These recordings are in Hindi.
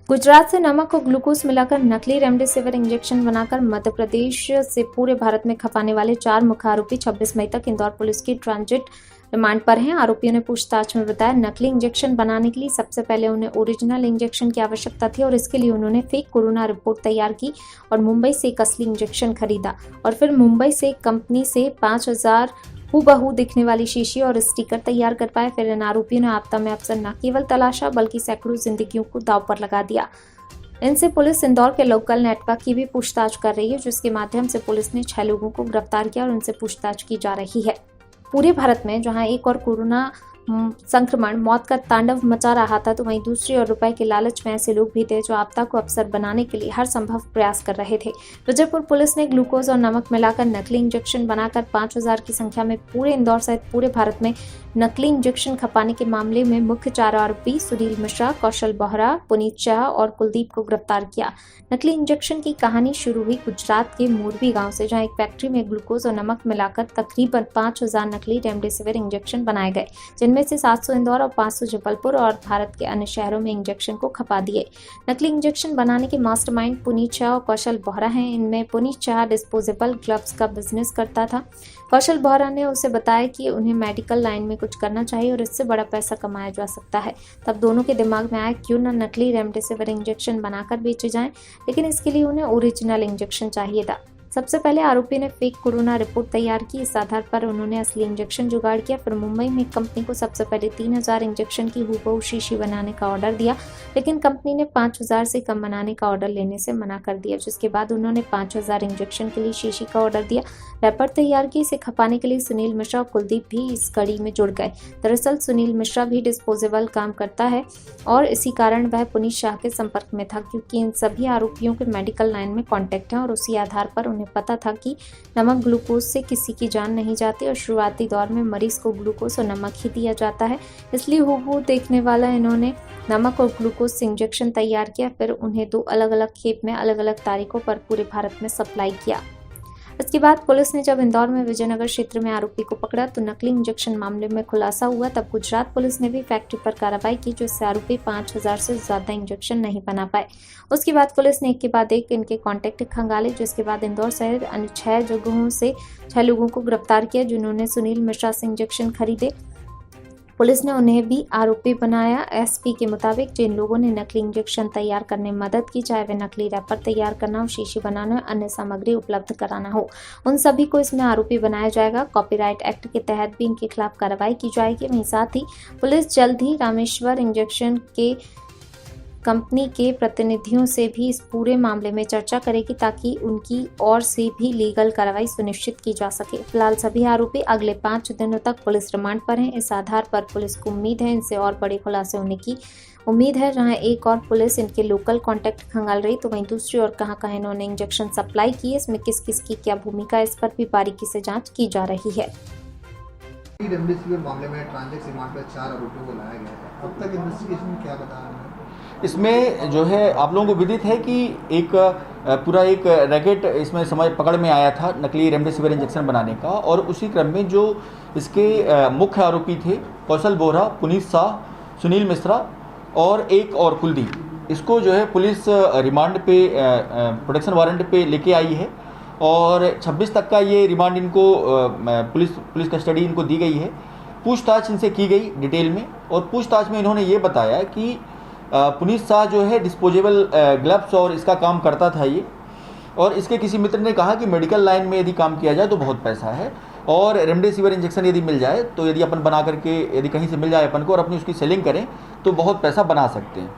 गुजरात से नमक और ग्लूकोज मिलाकर नकली रेमडेसिविर इंजेक्शन बनाकर मध्य प्रदेश से पूरे भारत में खपाने वाले 4 मुख्य आरोपी 26 मई तक इंदौर पुलिस की ट्रांजिट रिमांड पर हैं। आरोपियों ने पूछताछ में बताया, नकली इंजेक्शन बनाने के लिए सबसे पहले उन्हें ओरिजिनल इंजेक्शन की आवश्यकता थी और इसके लिए उन्होंने फेक कोरोना रिपोर्ट तैयार की और मुंबई से एक असली इंजेक्शन खरीदा और फिर मुंबई से एक कंपनी से 5,000 हूबहू दिखने वाली शीशी और स्टिकर तैयार कर पाए। फिर इन आरोपियों ने आपदा में अफसर न केवल तलाशा बल्कि सैकड़ों जिंदगियों को दांव पर लगा दिया। इनसे पुलिस इंदौर के लोकल नेटवर्क की भी पूछताछ कर रही है, जिसके माध्यम से पुलिस ने 6 लोगों को गिरफ्तार किया और उनसे पूछताछ की जा रही है। पूरे भारत में जहां एक और कोरोना संक्रमण मौत का तांडव मचा रहा था, तो वहीं दूसरी ओर रुपए के लालच में ऐसे लोग भी थे जो आपदा को अवसर बनाने के लिए हर संभव प्रयास कर रहे थे। विजयपुर पुलिस ने ग्लूकोज और नमक मिलाकर नकली इंजेक्शन बनाकर 5,000 की संख्या में पूरे इंदौर सहित पूरे भारत में नकली इंजेक्शन खपाने के मामले में मुख्य 4 आरोपी सुनील मिश्रा, कौशल बोहरा, पुनीत शाह और कुलदीप को गिरफ्तार किया। नकली इंजेक्शन की कहानी शुरू हुई गुजरात के मोरबी गांव से, जहां एक फैक्ट्री में ग्लूकोज और नमक मिलाकर तकरीबन 5,000 नकली रेमडेसिविर इंजेक्शन बनाए गए, जिनमें से 700 इंदौर और 500 जबलपुर और भारत के अन्य शहरों में इंजेक्शन को खपा दिए। नकली इंजेक्शन बनाने के मास्टरमाइंड पुनीत शाह और कौशल बोहरा हैं। इनमें पुनीत शाह डिस्पोजेबल ग्लव्स का बिजनेस करता था। कौशल बोहरा ने उसे बताया कि उन्हें मेडिकल लाइन में कुछ करना चाहिए और इससे बड़ा पैसा कमाया जा सकता है। तब दोनों के दिमाग में आया, क्यों न नकली रेमडेसिविर इंजेक्शन बनाकर बेचे जाएं, लेकिन इसके लिए उन्हें ओरिजिनल इंजेक्शन चाहिए था। सबसे पहले आरोपी ने फेक कोरोना रिपोर्ट तैयार की। इस आधार पर उन्होंने असली इंजेक्शन जुगाड़ किया। फिर मुंबई में कंपनी को सबसे पहले 3,000 इंजेक्शन की हूबहू शीशी बनाने का ऑर्डर दिया, लेकिन कंपनी ने 5,000 से कम बनाने का ऑर्डर लेने से मना कर दिया, जिसके बाद उन्होंने 5,000 इंजेक्शन के लिए शीशी का ऑर्डर दिया, रैपर तैयार की। इसे खपाने के लिए सुनील मिश्रा और कुलदीप भी इस कड़ी में जुड़ गए। दरअसल सुनील मिश्रा भी डिस्पोजेबल काम करता है और इसी कारण वह पुनीत शाह के संपर्क में था, क्योंकि इन सभी आरोपियों के मेडिकल लाइन में कॉन्टैक्ट है और उसी आधार पर उन्हें पता था कि नमक ग्लूकोज से किसी की जान नहीं जाती और शुरुआती दौर में मरीज को ग्लूकोज और नमक ही दिया जाता है। इसलिए हूबहू देखने वाला इन्होंने नमक और ग्लूकोज से इंजेक्शन तैयार किया, फिर उन्हें 2 अलग-अलग खेप में अलग-अलग तारीखों पर पूरे भारत में सप्लाई किया। इसके बाद पुलिस ने जब इंदौर में विजयनगर क्षेत्र में आरोपी को पकड़ा तो नकली इंजेक्शन मामले में खुलासा हुआ। तब गुजरात पुलिस ने भी फैक्ट्री पर कार्रवाई की, जिससे आरोपी 5,000 से ज्यादा इंजेक्शन नहीं बना पाए। उसके बाद पुलिस ने एक के बाद एक इनके कॉन्टैक्ट खंगाले, जिसके बाद इंदौर सहित अन्य 6 जगहों से 6 लोगों को गिरफ्तार किया, जिन्होंने सुनील मिश्रा से इंजेक्शन खरीदे। पुलिस ने उन्हें भी आरोपी बनाया। एसपी के मुताबिक जिन लोगों ने नकली इंजेक्शन तैयार करने में मदद की, चाहे वे नकली रैपर तैयार करना हो, शीशी बनाना हो, अन्य सामग्री उपलब्ध कराना हो, उन सभी को इसमें आरोपी बनाया जाएगा। कॉपीराइट एक्ट के तहत भी इनके खिलाफ कार्रवाई की जाएगी। वहीं साथ ही पुलिस जल्द ही रामेश्वर इंजेक्शन के कंपनी के प्रतिनिधियों से भी इस पूरे मामले में चर्चा करेगी, ताकि उनकी ओर से भी लीगल कार्रवाई सुनिश्चित की जा सके। फिलहाल सभी आरोपी अगले 5 दिनों तक पुलिस रिमांड पर हैं। इस आधार पर पुलिस को उम्मीद है इनसे और बड़े खुलासे होने की उम्मीद है। जहां एक और पुलिस इनके लोकल कॉन्टैक्ट खंगाल रही, तो वहीं दूसरी ओर कहां इन्होंने इंजेक्शन सप्लाई की है, इसमें किस किस की क्या भूमिका है, इस पर भी बारीकी से जाँच की जा रही है। रेमडेसिविर मामले में ट्रांजिट रिमांड पर 4 आरोपियों को लाया गया है। अब तक इन्वेस्टिगेशन में क्या बता रहे हैं? इसमें जो है आप लोगों को विदित है कि एक पूरा एक रैकेट इसमें समझ पकड़ में आया था नकली रेमडेसिविर इंजेक्शन बनाने का, और उसी क्रम में जो इसके मुख्य आरोपी थे कौशल बोहरा, पुनीत शाह, सुनील मिश्रा और एक और कुलदीप, इसको जो है पुलिस रिमांड पे प्रोटेक्शन वारंट पे लेके आई है और 26 तक का ये रिमांड इनको पुलिस कस्टडी इनको दी गई है। पूछताछ इनसे की गई डिटेल में, और पूछताछ में इन्होंने ये बताया कि पुनीत शाह जो है डिस्पोजेबल ग्लव्स और इसका काम करता था ये, और इसके किसी मित्र ने कहा कि मेडिकल लाइन में यदि काम किया जाए तो बहुत पैसा है, और रेमडेसिविर इंजेक्शन यदि मिल जाए तो यदि अपन बना करके यदि कहीं से मिल जाए अपन को और अपनी उसकी सेलिंग करें तो बहुत पैसा बना सकते हैं।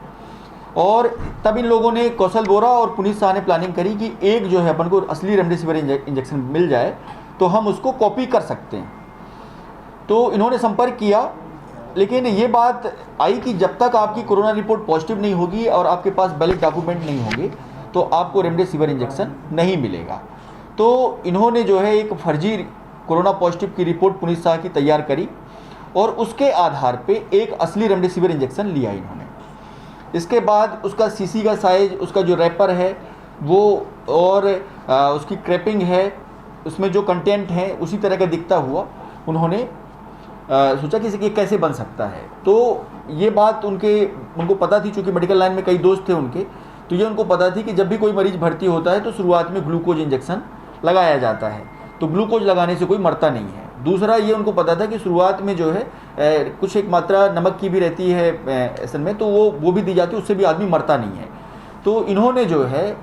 और तब इन लोगों ने, कौशल बोहरा और पुनीत शाह ने प्लानिंग करी कि एक जो है अपन को असली रेमडेसिविर इंजेक्शन मिल जाए तो हम उसको कॉपी कर सकते हैं। तो इन्होंने संपर्क किया, लेकिन ये बात आई कि जब तक आपकी कोरोना रिपोर्ट पॉजिटिव नहीं होगी और आपके पास वैलिड डॉक्यूमेंट नहीं होंगे तो आपको रेमडेसिविर इंजेक्शन नहीं मिलेगा। तो इन्होंने जो है एक फर्जी कोरोना पॉजिटिव की रिपोर्ट पुनीत शाह की तैयार करी और उसके आधार पे एक असली रेमडेसिविर इंजेक्शन लिया इन्होंने। इसके बाद उसका सीसी का साइज, उसका जो रैपर है वो, और उसकी क्रैपिंग है, उसमें जो कंटेंट है उसी तरह का दिखता हुआ उन्होंने सोचा कि ये कैसे बन सकता है। तो ये बात उनको पता थी, चूँकि मेडिकल लाइन में कई दोस्त थे उनके, तो ये उनको पता थी कि जब भी कोई मरीज भर्ती होता है तो शुरुआत में ग्लूकोज इंजेक्शन लगाया जाता है, तो ग्लूकोज लगाने से कोई मरता नहीं है। दूसरा ये उनको पता था कि शुरुआत में जो है कुछ एक मात्रा नमक की भी रहती है ऐसे में, तो वो भी दी जाती है, उससे भी आदमी मरता नहीं है। तो इन्होंने जो है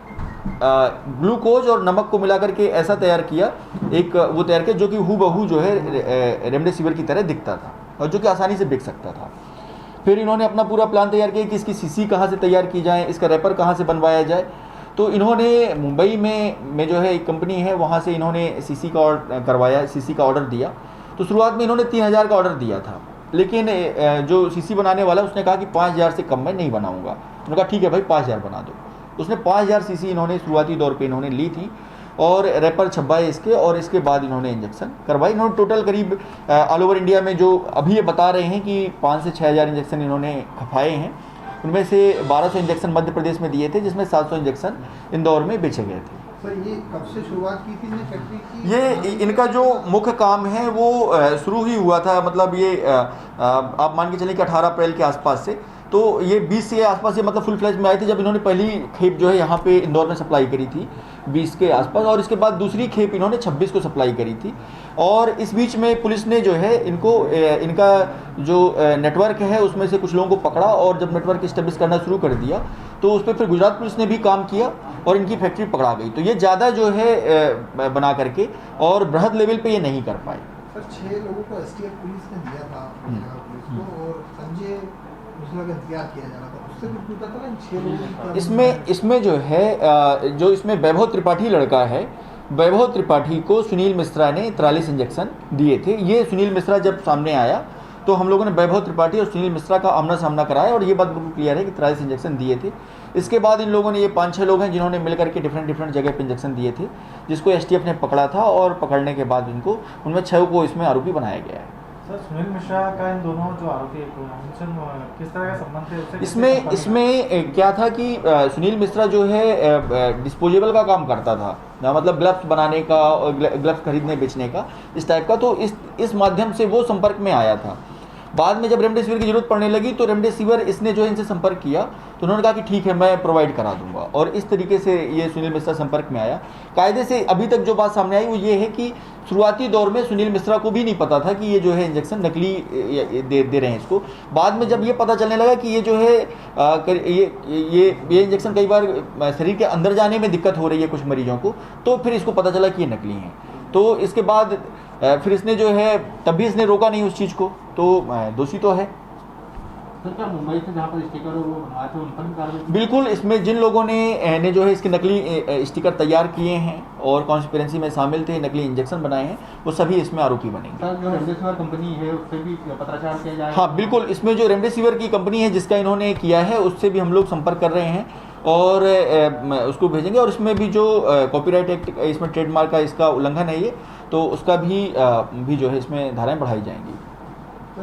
ग्लूकोज और नमक को मिलाकर के ऐसा तैयार किया, वो तैयार किया जो कि हूबहू जो है रेमडेसिविर की तरह दिखता था और जो कि आसानी से बिक सकता था। फिर इन्होंने अपना पूरा प्लान तैयार किया कि इसकी सीसी कहाँ से तैयार की जाए, इसका रैपर कहाँ से बनवाया जाए। तो इन्होंने मुंबई में जो है एक कंपनी है, वहाँ से इन्होंने सीसी का करवाया, सीसी का ऑर्डर दिया। तो शुरुआत में इन्होंने 3000 का ऑर्डर दिया था, लेकिन जो सीसी बनाने वाला उसने कहा कि 5000 से कम मैं नहीं बनाऊंगा। उन्होंने कहा ठीक है भाई 5000 बना दो। उसने 5000 सीसी इन्होंने शुरुआती दौर पे इन्होंने ली थी और रैपर छपवाए इसके, और इसके बाद इन्होंने इंजेक्शन करवाई। इन्होंने टोटल करीब ऑल ओवर इंडिया में जो अभी ये बता रहे हैं कि 5 से 6000 इंजेक्शन इन्होंने खपाए हैं। उनमें से 1200 इंजेक्शन मध्य प्रदेश में दिए थे, जिसमें 700 इंजेक्शन इंदौर में बेचे गए थे। सर ये कब से शुरुआत की थी फैक्ट्री की? ये इनका जो मुख्य काम है वो शुरू ही हुआ था, मतलब ये आप मान के चलें कि 18 अप्रैल के आसपास से। तो ये 20 के आसपास, ये मतलब फुल फ्लैज में आए थे जब इन्होंने पहली खेप जो है यहाँ पे इंदौर में सप्लाई करी थी 20 के आसपास, और इसके बाद दूसरी खेप इन्होंने 26 को सप्लाई करी थी। और इस बीच में पुलिस ने जो है इनका जो नेटवर्क है उसमें से कुछ लोगों को पकड़ा, और जब नेटवर्क इस्टेब्लिश करना शुरू कर दिया तो उस पर फिर गुजरात पुलिस ने भी काम किया और इनकी फैक्ट्री पकड़ा गई। तो ये ज़्यादा जो है बना करके और बृहद लेवल पे ये नहीं कर पाए। सर 6 लोगों को एसटीएफ पुलिस ने दिया था पुलिस को, और संजय मुसला का इंतजार किया जा रहा था, उससे कुछ पता चला इन 6 लोगों की? इसमें जो है जो इसमें वैभव त्रिपाठी लड़का है, वैभव त्रिपाठी को सुनील मिश्रा ने 43 इंजेक्शन दिए थे। ये सुनील मिश्रा जब सामने आया तो हम लोगों ने वैभव त्रिपाठी और सुनील मिश्रा का आमना सामना कराया, और ये बात बिल्कुल क्लियर है कि 43 इंजेक्शन दिए थे। इसके बाद इन लोगों ने, ये 5-6 लोग हैं जिन्होंने मिलकर के डिफरेंट जगह पे इंजेक्शन दिए थे, जिसको एसटीएफ ने पकड़ा था, और पकड़ने के बाद उनमें 6 को इसमें आरोपी बनाया गया है। सर सुनील मिश्रा का इन दोनों जो आरोपी किस तरह का संबंध है? इसमें क्या था कि सुनील मिश्रा जो है डिस्पोजेबल का काम करता था, मतलब ग्लव्स बनाने का और ग्लव्स खरीदने बेचने का, इस टाइप का। तो इस माध्यम से वो संपर्क में आया था। बाद में जब रेमडेसिविर की जरूरत पड़ने लगी तो रेमडेसिविर इसने जो है इनसे संपर्क किया, तो उन्होंने कहा कि ठीक है मैं प्रोवाइड करा दूंगा, और इस तरीके से ये सुनील मिश्रा संपर्क में आया। कायदे से अभी तक जो बात सामने आई वो ये है कि शुरुआती दौर में सुनील मिश्रा को भी नहीं पता था कि ये जो है इंजेक्शन नकली दे रहे हैं इसको। बाद में जब ये पता चलने लगा कि ये जो है ये इंजेक्शन कई बार शरीर के अंदर जाने में दिक्कत हो रही है कुछ मरीजों को, तो फिर इसको पता चला कि ये नकली हैं। तो इसके बाद फिर इसने जो है तब भी इसने रोका नहीं उस चीज़ को, तो दोषी तो है। सर क्या मुंबई से जहाँ पर स्टिकर वो बनवाए थे उन पर भी कार्रवाई? बिल्कुल, इसमें जिन लोगों ने जो है इसके नकली स्टिकर तैयार किए हैं और कॉन्स्पिरेंसी में शामिल थे, नकली इंजेक्शन बनाए हैं, वो सभी इसमें आरोपी बनेंगे। सर जो रेमडेसिविर कंपनी है उससे भी पत्राचार किया जाएगा? हाँ बिल्कुल, इसमें जो रेमडेसिविर की कंपनी है जिसका इन्होंने किया है उससे भी हम लोग संपर्क कर रहे हैं और उसको भेजेंगे। और इसमें भी जो कॉपीराइट एक्ट, इसमें ट्रेडमार्क का इसका उल्लंघन है ये, तो उसका भी जो है इसमें धाराएं बढ़ाई जाएंगी। तो